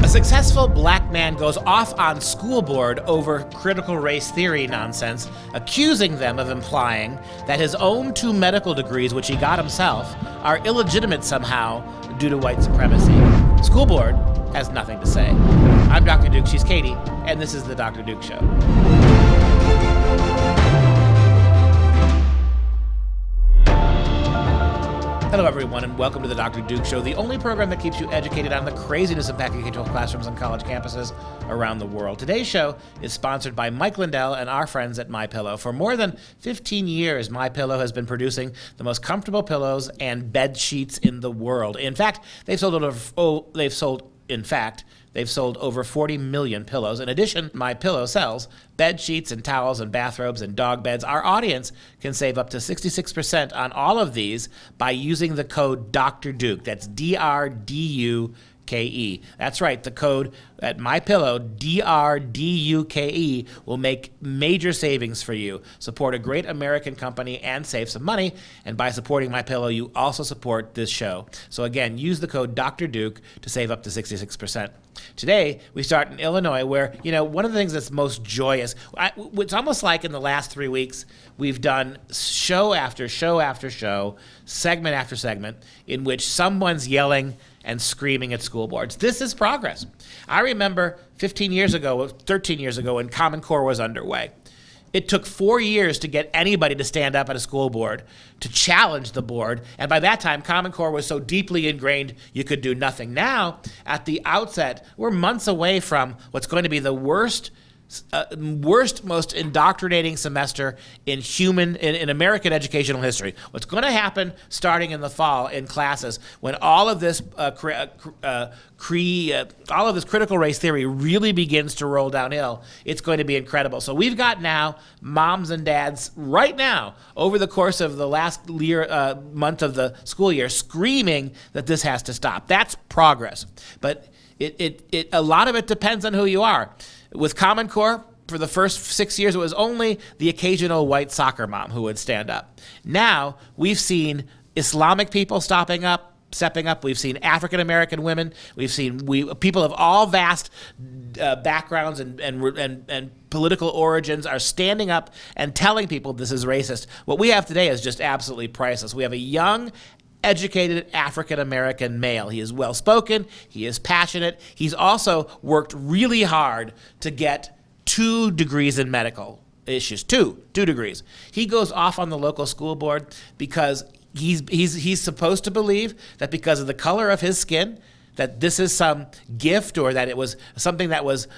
A successful black man goes off on school board over critical race theory nonsense, accusing them of implying that his own 2 medical degrees, which he got himself, are illegitimate somehow due to white supremacy. School board has nothing to say. I'm Dr. Duke, she's Katie, and this is The Dr. Duke Show. Hello, everyone, and welcome to The Dr. Duke Show, the only program that keeps you educated on the craziness impacting K-12 classrooms and college campuses around the world. Today's show is sponsored by Mike Lindell and our friends at MyPillow. For more than 15 years, MyPillow has been producing the most comfortable pillows and bed sheets in the world. In fact, they've sold over 40 million pillows. In addition, MyPillow sells bed sheets and towels and bathrobes and dog beds. Our audience can save up to 66% on all of these by using the code Dr. Duke. That's DRDUKE. That's right, the code at MyPillow, DRDUKE, will make major savings for you. Support a great American company and save some money. And by supporting MyPillow, you also support this show. So again, use the code Dr. Duke to save up to 66%. Today, we start in Illinois where, one of the things that's most joyous, it's almost like in the last 3 weeks, we've done show after show after show, segment after segment, in which someone's yelling and screaming at school boards. This is progress. I remember 13 years ago, when Common Core was underway. It took 4 years to get anybody to stand up at a school board to challenge the board. And by that time, Common Core was so deeply ingrained, you could do nothing. Now, at the outset, we're months away from what's going to be the worst, most indoctrinating semester in American educational history. What's going to happen starting in the fall in classes when all of this critical race theory really begins to roll downhill, it's going to be incredible. So we've got now moms and dads right now over the course of the last month of the school year screaming that this has to stop. That's progress. But a lot of it depends on who you are. With Common Core, for the first 6 years, it was only the occasional white soccer mom who would stand up. Now, we've seen Islamic people stepping up. We've seen African-American women. We've seen people of all vast backgrounds and political origins are standing up and telling people this is racist. What we have today is just absolutely priceless. We have a young, educated African-American male. He is well-spoken. He is passionate. He's also worked really hard to get 2 degrees in medical issues. Two degrees. He goes off on the local school board because he's supposed to believe that because of the color of his skin, that this is some gift or that it was something that was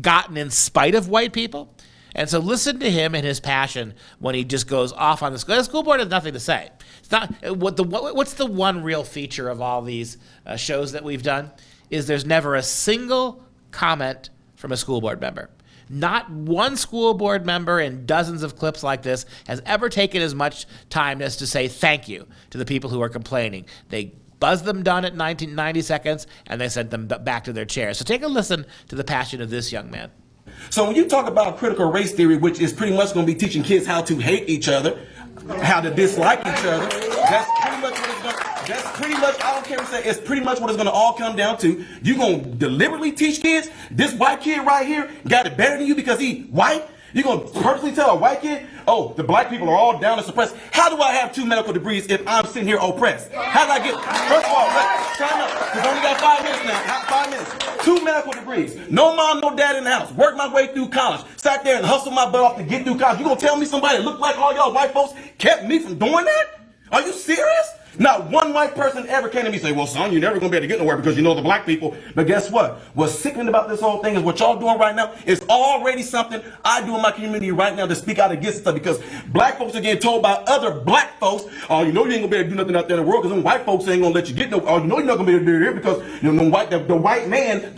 gotten in spite of white people. And so listen to him and his passion when he just goes off on the school. The school board has nothing to say. It's not what's the one real feature of all these shows that we've done is there's never a single comment from a school board member. Not one school board member in dozens of clips like this has ever taken as much time as to say thank you to the people who are complaining. They buzzed them done at 90 seconds, and they sent them back to their chairs. So take a listen to the passion of this young man. So when you talk about critical race theory, which is pretty much going to be teaching kids how to hate each other, how to dislike each other, that's pretty much, I don't care what you say, it's pretty much what it's going to all come down to. You're going to deliberately teach kids, this white kid right here got it better than you because he white? You're going to purposely tell a white kid, oh, the black people are all down and suppressed. How do I have 2 medical degrees if I'm sitting here oppressed? How did I get, first of all, time out, because I only got 5 minutes now, 5 minutes. 2 medical degrees, no mom, no dad in the house, worked my way through college, sat there and hustled my butt off to get through college. You going to tell me somebody that looked like all y'all white folks kept me from doing that? Are you serious? Not one white person ever came to me and say, well, son, you're never going to be able to get nowhere because you know the black people. But guess what? What's sickening about this whole thing is what y'all doing right now is already something I do in my community right now to speak out against stuff because black folks are getting told by other black folks, oh, you know you ain't going to be able to do nothing out there in the world because them white folks ain't going to let you get no, or you know you're not going to be able to do it here because you know the white man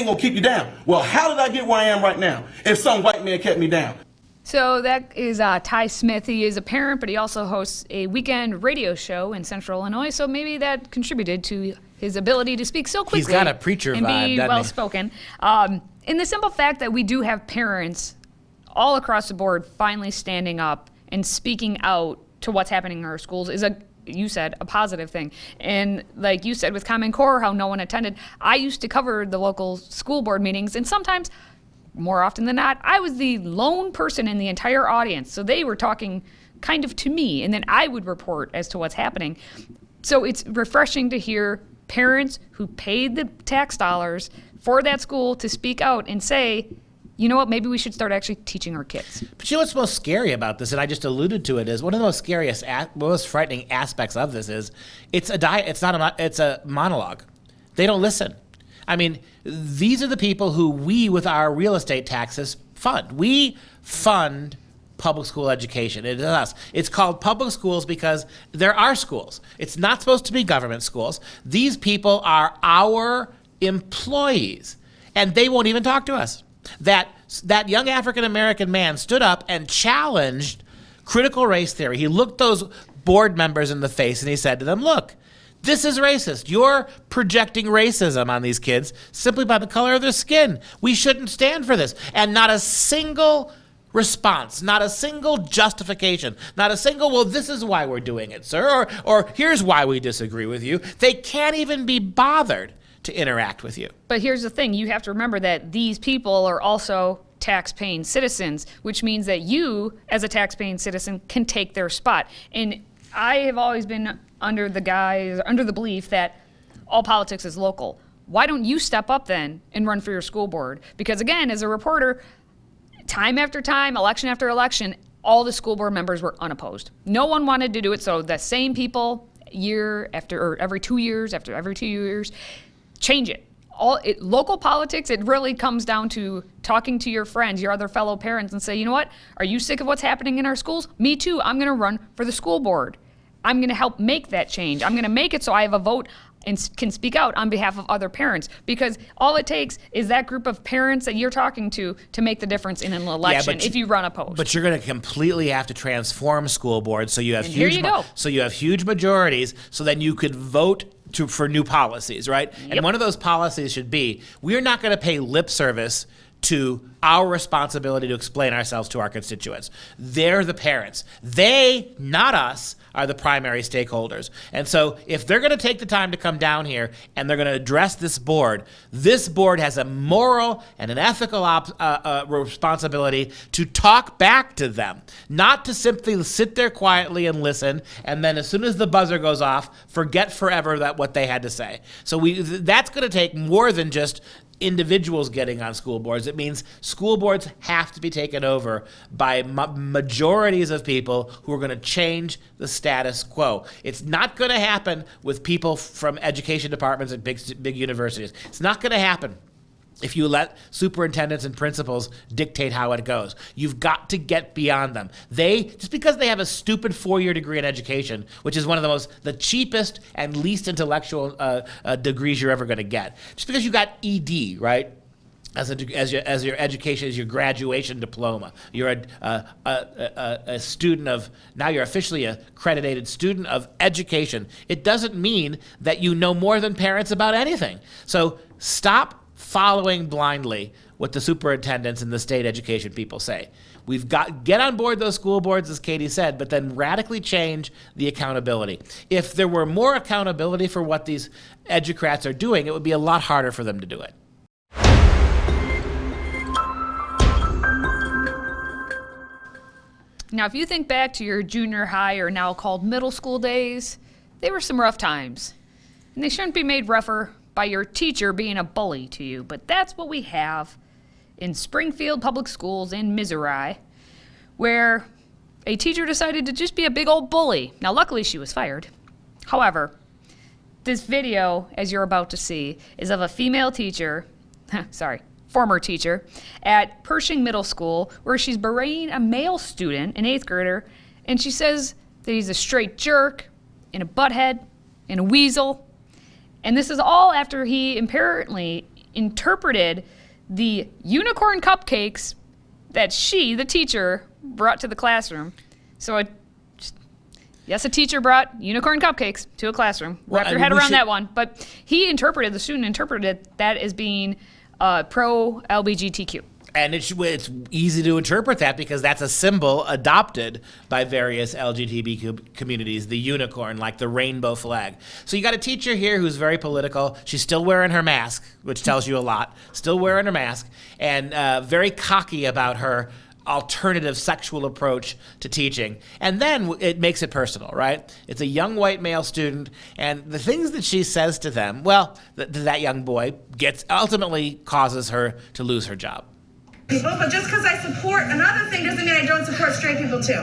going to keep you down. Well, how did I get where I am right now if some white man kept me down? So that is Ty Smith. He is a parent, but he also hosts a weekend radio show in Central Illinois. So maybe that contributed to his ability to speak so quickly. He's got a preacher and vibe, be doesn't well he? spoken. In the simple fact that we do have parents all across the board finally standing up and speaking out to what's happening in our schools is a you said, a positive thing. And like you said with Common Core, how no one attended, I used to cover the local school board meetings, and sometimes, more often than not, I was the lone person in the entire audience. So they were talking kind of to me, and then I would report as to what's happening. So it's refreshing to hear parents who paid the tax dollars for that school to speak out and say, you know what, maybe we should start actually teaching our kids. But you know what's most scary about this, and I just alluded to it, is one of the most scariest, most frightening aspects of this is it's a monologue. They don't listen. I mean, these are the people who we, with our real estate taxes, fund. We fund public school education. It is us. It's called public schools because they're our schools. It's not supposed to be government schools. These people are our employees, and they won't even talk to us. That young African-American man stood up and challenged critical race theory. He looked those board members in the face and he said to them, look, this is racist. You're projecting racism on these kids simply by the color of their skin. We shouldn't stand for this. And not a single response, not a single justification, not a single, well, this is why we're doing it, sir, or here's why we disagree with you. They can't even be bothered to interact with you. But here's the thing, you have to remember that these people are also tax-paying citizens, which means that you, as a tax-paying citizen, can take their spot. And I have always been under the belief that all politics is local. Why don't you step up then and run for your school board? Because again, as a reporter, time after time, election after election, all the school board members were unopposed. No one wanted to do it, so the same people every 2 years, change it. Local politics, it really comes down to talking to your friends, your other fellow parents, and say, you know what, are you sick of what's happening in our schools? Me too, I'm gonna run for the school board. I'm gonna help make that change. I'm gonna make it so I have a vote and can speak out on behalf of other parents, because all it takes is that group of parents that you're talking to make the difference in an election if you run opposed. But you're going to completely have to transform school boards so you have huge majorities, so then you could vote for new policies, right? Yep. And one of those policies should be, we're not going to pay lip service to our responsibility to explain ourselves to our constituents. They're the parents. They, not us, are the primary stakeholders. And so if they're going to take the time to come down here and they're going to address this board has a moral and an ethical responsibility to talk back to them, not to simply sit there quietly and listen, and then as soon as the buzzer goes off, forget forever what they had to say. So that's going to take more than just individuals getting on school boards. It means school boards have to be taken over by majorities of people who are going to change the status quo. It's not going to happen with people from education departments at big universities. It's not going to happen if you let superintendents and principals dictate how it goes. You've got to get beyond them. Just because they have a stupid 4-year degree in education, which is one of the cheapest and least intellectual degrees you're ever going to get. Just because you got ED, right? As your education, as your graduation diploma, you're a student of, now you're officially a accredited student of education. It doesn't mean that you know more than parents about anything. So stop following blindly what the superintendents and the state education people say. We've got get on board those school boards, as Katie said, but then radically change the accountability. If there were more accountability for what these educrats are doing, it would be a lot harder for them to do it. Now, if you think back to your junior high, or now called middle school days, they were some rough times. And they shouldn't be made rougher by your teacher being a bully to you, but that's what we have in Springfield Public Schools in Missouri, where a teacher decided to just be a big old bully. Now, luckily, she was fired. However, this video, as you're about to see, is of a female teacher, former teacher, at Pershing Middle School, where she's berating a male student, an 8th grader, and she says that he's a straight jerk, and a butthead, and a weasel. And this is all after he apparently interpreted the unicorn cupcakes that she, the teacher, brought to the classroom. So, a teacher brought unicorn cupcakes to a classroom. Wrap your head around that one. But the student interpreted that as being pro-LGBTQ. And it's easy to interpret that because that's a symbol adopted by various LGBT communities, the unicorn, like the rainbow flag. So you got a teacher here who's very political. She's still wearing her mask, which tells you a lot. Still wearing her mask, and very cocky about her alternative sexual approach to teaching. And then it makes it personal, right? It's a young white male student, and the things that she says to them, well, that young boy ultimately causes her to lose her job. People, but just because I support another thing doesn't mean I don't support straight people too.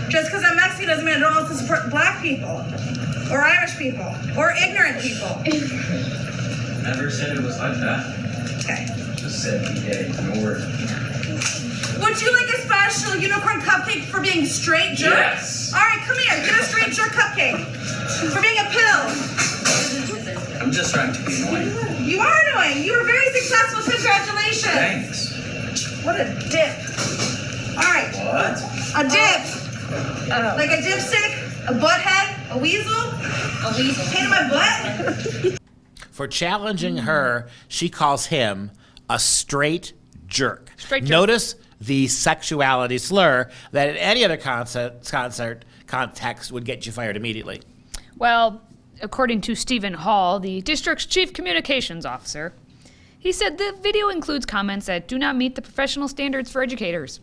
Just because I'm Mexican doesn't mean I don't also support black people, or Irish people, or ignorant people. Never said it was like that. Okay. Just said be gay, no word. Would you like a special unicorn cupcake for being straight jerk? Yes. All right, come here. Get a straight jerk cupcake for being a pill. I'm just trying to be annoying. You are annoying. You were very successful. Congratulations. Thanks. What a dip. All right. What? A dip. Like a dipstick, a butthead, a weasel. A weasel. Pain in my butt. For challenging her, she calls him a straight jerk. Straight jerk. Notice the sexuality slur that in any other context would get you fired immediately. Well, according to Stephen Hall, the district's chief communications officer, he said the video includes comments that do not meet the professional standards for educators.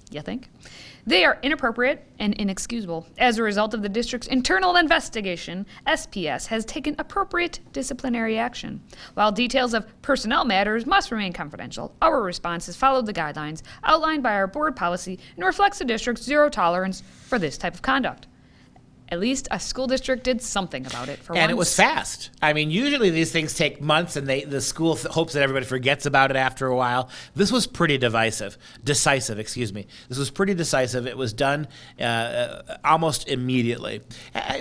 You think? They are inappropriate and inexcusable. As a result of the district's internal investigation, SPS has taken appropriate disciplinary action. While details of personnel matters must remain confidential, our response has followed the guidelines outlined by our board policy and reflects the district's zero tolerance for this type of conduct. At least a school district did something about it for once. And it was fast. I mean, usually these things take months, and the school hopes that everybody forgets about it after a while. This was pretty decisive. This was pretty decisive. It was done almost immediately.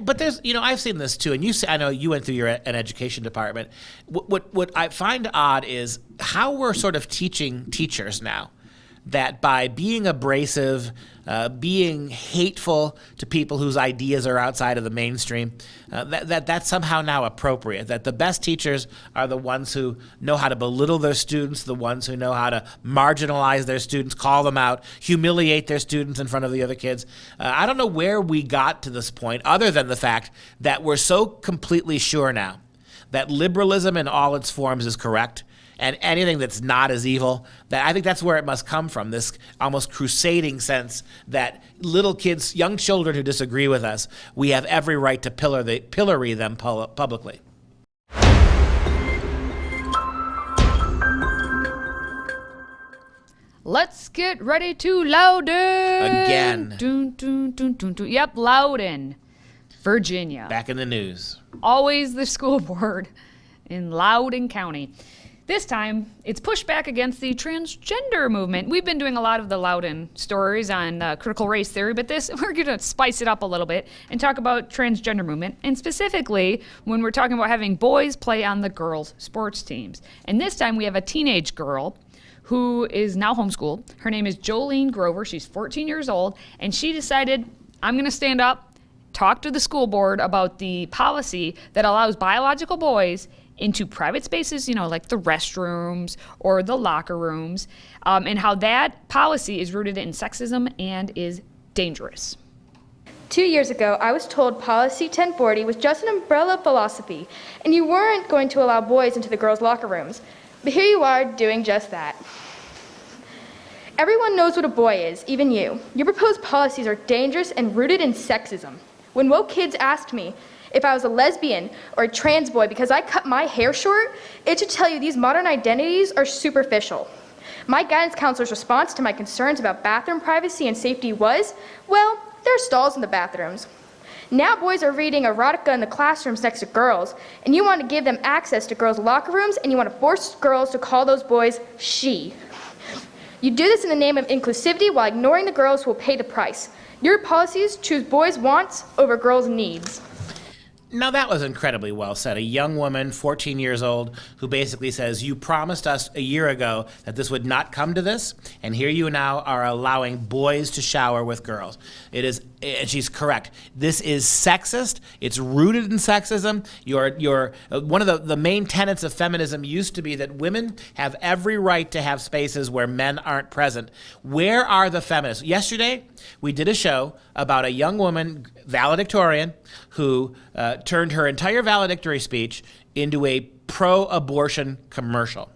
But there's, I've seen this too, and I know you went through an education department. What I find odd is how we're sort of teaching teachers now, that by being abrasive, being hateful to people whose ideas are outside of the mainstream, that's somehow now appropriate. That the best teachers are the ones who know how to belittle their students, the ones who know how to marginalize their students, call them out, humiliate their students in front of the other kids. I don't know where we got to this point, other than the fact that we're so completely sure now that liberalism in all its forms is correct, and anything that's not as evil, that I think that's where it must come from, this almost crusading sense that little kids, young children who disagree with us, we have every right to pillory them publicly. Let's get ready to Loudon. Again. Dun, dun, dun, dun, dun. Yep, Loudon, Virginia. Back in the news. Always the school board in Loudoun County. This time, it's pushed back against the transgender movement. We've been doing a lot of the Loudoun stories on critical race theory, but we're going to spice it up a little bit and talk about transgender movement, and specifically when we're talking about having boys play on the girls' sports teams. And this time, we have a teenage girl who is now homeschooled. Her name is Jolene Grover. She's 14 years old, and she decided, I'm going to stand up, talk to the school board about the policy that allows biological boys into private spaces, like the restrooms or the locker rooms, and how that policy is rooted in sexism and is dangerous. 2 years ago, I was told Policy 1040 was just an umbrella philosophy, and you weren't going to allow boys into the girls' locker rooms. But here you are doing just that. Everyone knows what a boy is, even you. Your proposed policies are dangerous and rooted in sexism. When woke kids asked me if I was a lesbian or a trans boy because I cut my hair short, it should tell you these modern identities are superficial. My guidance counselor's response to my concerns about bathroom privacy and safety was, well, there are stalls in the bathrooms. Now boys are reading erotica in the classrooms next to girls, and you want to give them access to girls' locker rooms, and you want to force girls to call those boys she. You do this in the name of inclusivity while ignoring the girls who will pay the price. Your policies choose boys' wants over girls' needs. Now that was incredibly well said. A young woman, 14 years old, who basically says, you promised us a year ago that this would not come to this, and here you now are allowing boys to shower with girls. It is and she's correct. This is sexist. It's rooted in sexism. You're one of the main tenets of feminism used to be that women have every right to have spaces where men aren't present. Where are the feminists? Yesterday, we did a show about a young woman, valedictorian, who turned her entire valedictory speech into a pro-abortion commercial,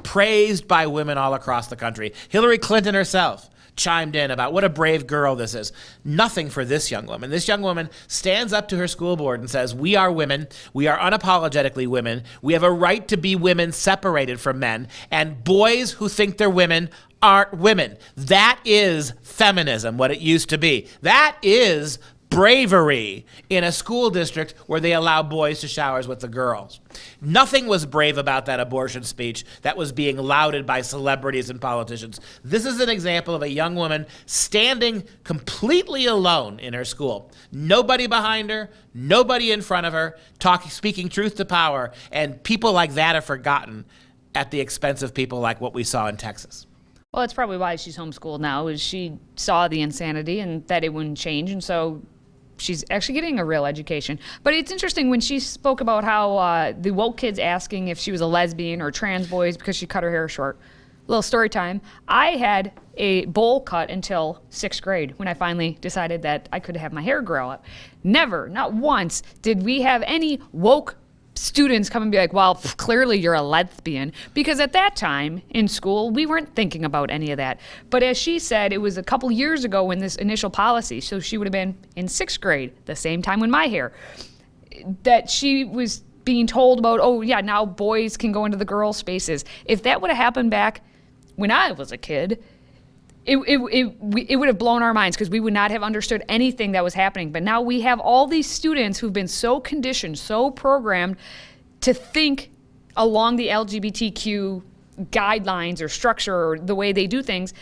praised by women all across the country. Hillary Clinton herself chimed in about what a brave girl this is. Nothing for this young woman. This young woman stands up to her school board and says, we are women. We are unapologetically women. We have a right to be women separated from men. And boys who think they're women aren't women. That is feminism, what it used to be. That is bravery in a school district where they allow boys to shower with the girls. Nothing was brave about that abortion speech that was being lauded by celebrities and politicians. This is an example of a young woman standing completely alone in her school. Nobody behind her, nobody in front of her, speaking truth to power, and people like that are forgotten at the expense of people like what we saw in Texas. Well, that's probably why she's homeschooled now, is she saw the insanity and that it wouldn't change, and so she's actually getting a real education. But it's interesting when she spoke about how the woke kids asking if she was a lesbian or trans boys because she cut her hair short. Little story time. I had a bowl cut until 6th grade when I finally decided that I could have my hair grow up. Never, not once, did we have any woke students come and be like, well, clearly you're a lesbian, because at that time in school we weren't thinking about any of that. But as she said, it was a couple years ago when this initial policy, so she would have been in 6th grade, the same time with my hair, that she was being told about, oh yeah, now boys can go into the girls' spaces. If that would have happened back when I was a kid, it would have blown our minds, because we would not have understood anything that was happening. But now we have all these students who've been so conditioned, so programmed to think along the LGBTQ guidelines or structure or the way they do things,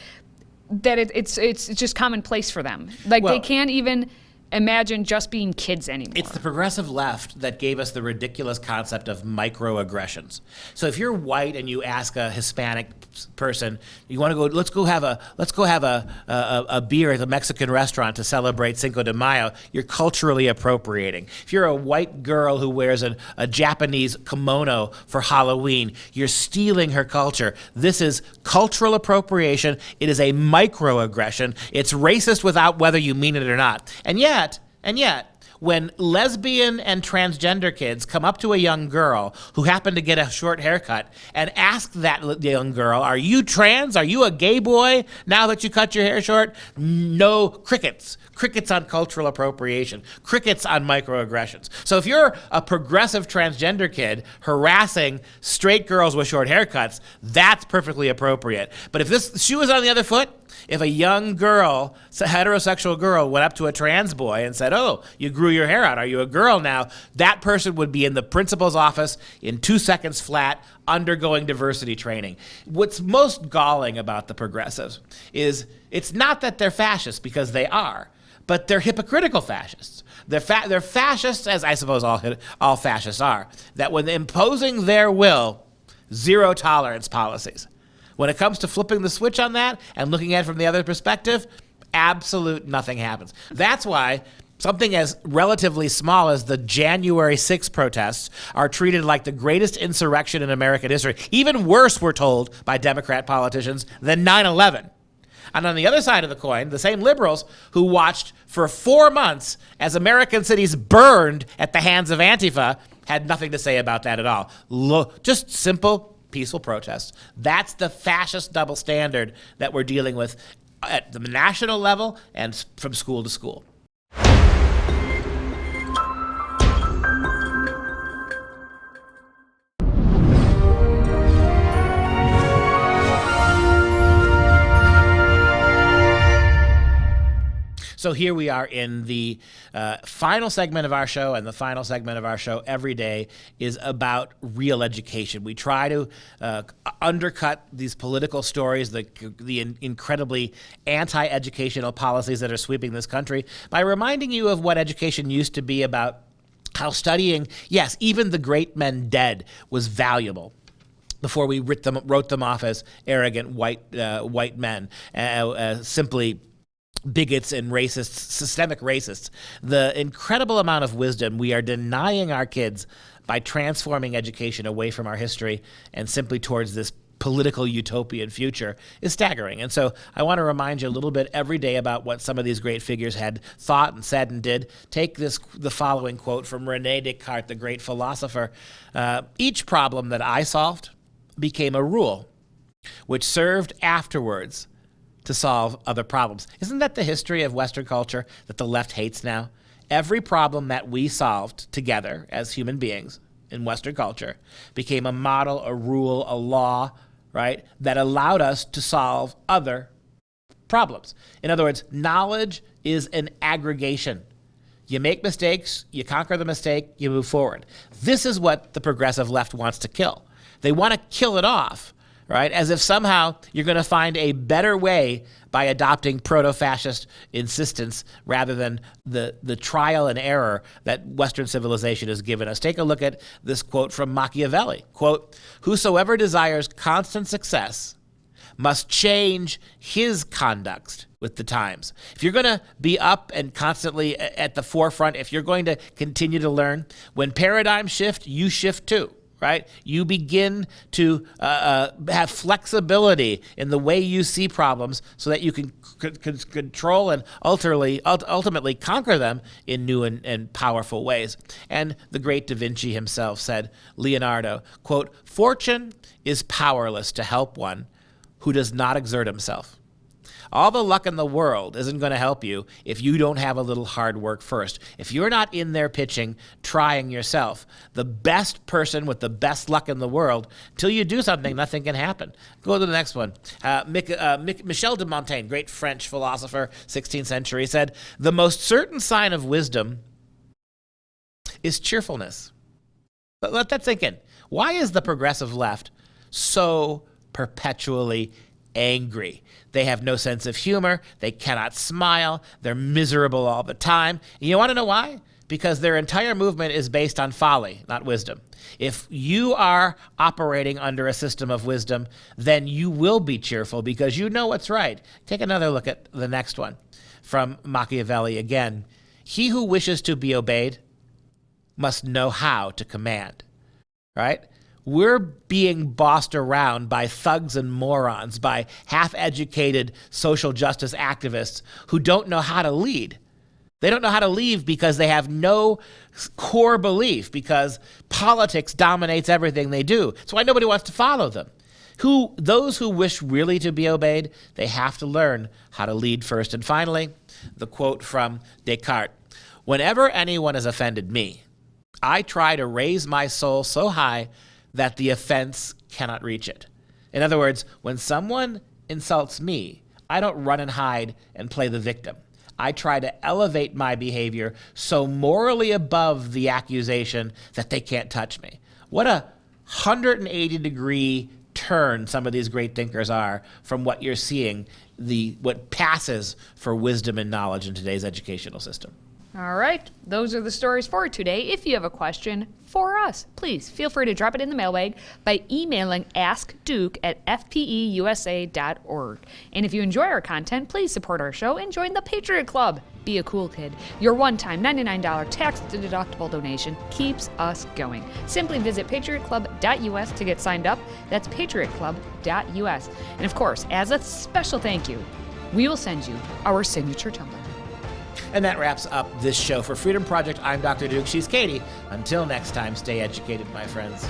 that it's just commonplace for them. Like, they can't even imagine just being kids anymore. It's the progressive left that gave us the ridiculous concept of microaggressions. So if you're white and you ask a Hispanic person, you want to go, let's go have a beer at the Mexican restaurant to celebrate Cinco de Mayo, you're culturally appropriating. If you're a white girl who wears a Japanese kimono for Halloween, you're stealing her culture. This is cultural appropriation. It is a microaggression. It's racist without whether you mean it or not. And yet, when lesbian and transgender kids come up to a young girl who happened to get a short haircut and ask that young girl, are you trans? Are you a gay boy now that you cut your hair short? No, crickets. Crickets on cultural appropriation. Crickets on microaggressions. So if you're a progressive transgender kid harassing straight girls with short haircuts, that's perfectly appropriate. But if this shoe is on the other foot, if a young girl, a heterosexual girl, went up to a trans boy and said, oh, you grew your hair out, are you a girl now? That person would be in the principal's office in 2 seconds flat, undergoing diversity training. What's most galling about the progressives is it's not that they're fascists, because they are, but they're hypocritical fascists. They're fascists, as I suppose all fascists are, that when imposing their will, zero tolerance policies. When it comes to flipping the switch on that and looking at it from the other perspective, absolute nothing happens. That's why something as relatively small as the January 6th protests are treated like the greatest insurrection in American history. Even worse, we're told by Democrat politicians, than 9/11. And on the other side of the coin, the same liberals who watched for 4 months as American cities burned at the hands of Antifa had nothing to say about that at all. Just simple, peaceful protests. That's the fascist double standard that we're dealing with at the national level and from school to school. So here we are in the final segment of our show, and the final segment of our show every day is about real education. We try to undercut these political stories, the incredibly anti-educational policies that are sweeping this country, by reminding you of what education used to be about, how studying, yes, even the great men dead, was valuable before we wrote them off as arrogant white men, simply bigots and racists, systemic racists, the incredible amount of wisdom we are denying our kids by transforming education away from our history and simply towards this political utopian future is staggering. And so I want to remind you a little bit every day about what some of these great figures had thought and said and did. Take the following quote from René Descartes, the great philosopher. Each problem that I solved became a rule which served afterwards to solve other problems. Isn't that the history of Western culture that the left hates now? Every problem that we solved together as human beings in Western culture became a model, a rule, a law, right, that allowed us to solve other problems. In other words, knowledge is an aggregation. You make mistakes, you conquer the mistake, you move forward. This is what the progressive left wants to kill. They want to kill it off, right? As if somehow you're going to find a better way by adopting proto-fascist insistence rather than the trial and error that Western civilization has given us. Take a look at this quote from Machiavelli. Quote, "Whosoever desires constant success must change his conduct with the times." If you're going to be up and constantly at the forefront, if you're going to continue to learn, when paradigms shift, you shift too. Right? You begin to have flexibility in the way you see problems so that you can control and ultimately conquer them in new and powerful ways. And the great Da Vinci himself said, Leonardo, quote, "Fortune is powerless to help one who does not exert himself. All the luck in the world isn't going to help you if you don't have a little hard work first. If you're not in there pitching, trying yourself, the best person with the best luck in the world, till you do something, nothing can happen." Go to the next one. Michel de Montaigne, great French philosopher, 16th century, said, "The most certain sign of wisdom is cheerfulness." But let that sink in. Why is the progressive left so perpetually angry? They have no sense of humor. They cannot smile. They're miserable all the time. And you want to know why? Because their entire movement is based on folly, not wisdom. If you are operating under a system of wisdom, then you will be cheerful because you know what's right. Take another look at the next one from Machiavelli again. "He who wishes to be obeyed must know how to command." Right? We're being bossed around by thugs and morons, by half-educated social justice activists who don't know how to lead. They don't know how to lead because they have no core belief, because politics dominates everything they do. That's why nobody wants to follow them. Those who wish really to be obeyed, they have to learn how to lead first. And finally, the quote from Descartes, "Whenever anyone has offended me, I try to raise my soul so high that the offense cannot reach it." In other words, when someone insults me, I don't run and hide and play the victim. I try to elevate my behavior so morally above the accusation that they can't touch me. What a 180-degree turn some of these great thinkers are from what you're seeing, what passes for wisdom and knowledge in today's educational system. All right, those are the stories for today. If you have a question for us, please feel free to drop it in the mailbag by emailing askduke@fpeusa.org. And if you enjoy our content, please support our show and join the Patriot Club. Be a cool kid. Your one-time $99 tax-deductible donation keeps us going. Simply visit patriotclub.us to get signed up. That's patriotclub.us. And of course, as a special thank you, we will send you our signature tumbler. And that wraps up this show. For Freedom Project, I'm Dr. Duke. She's Katie. Until next time, stay educated, my friends.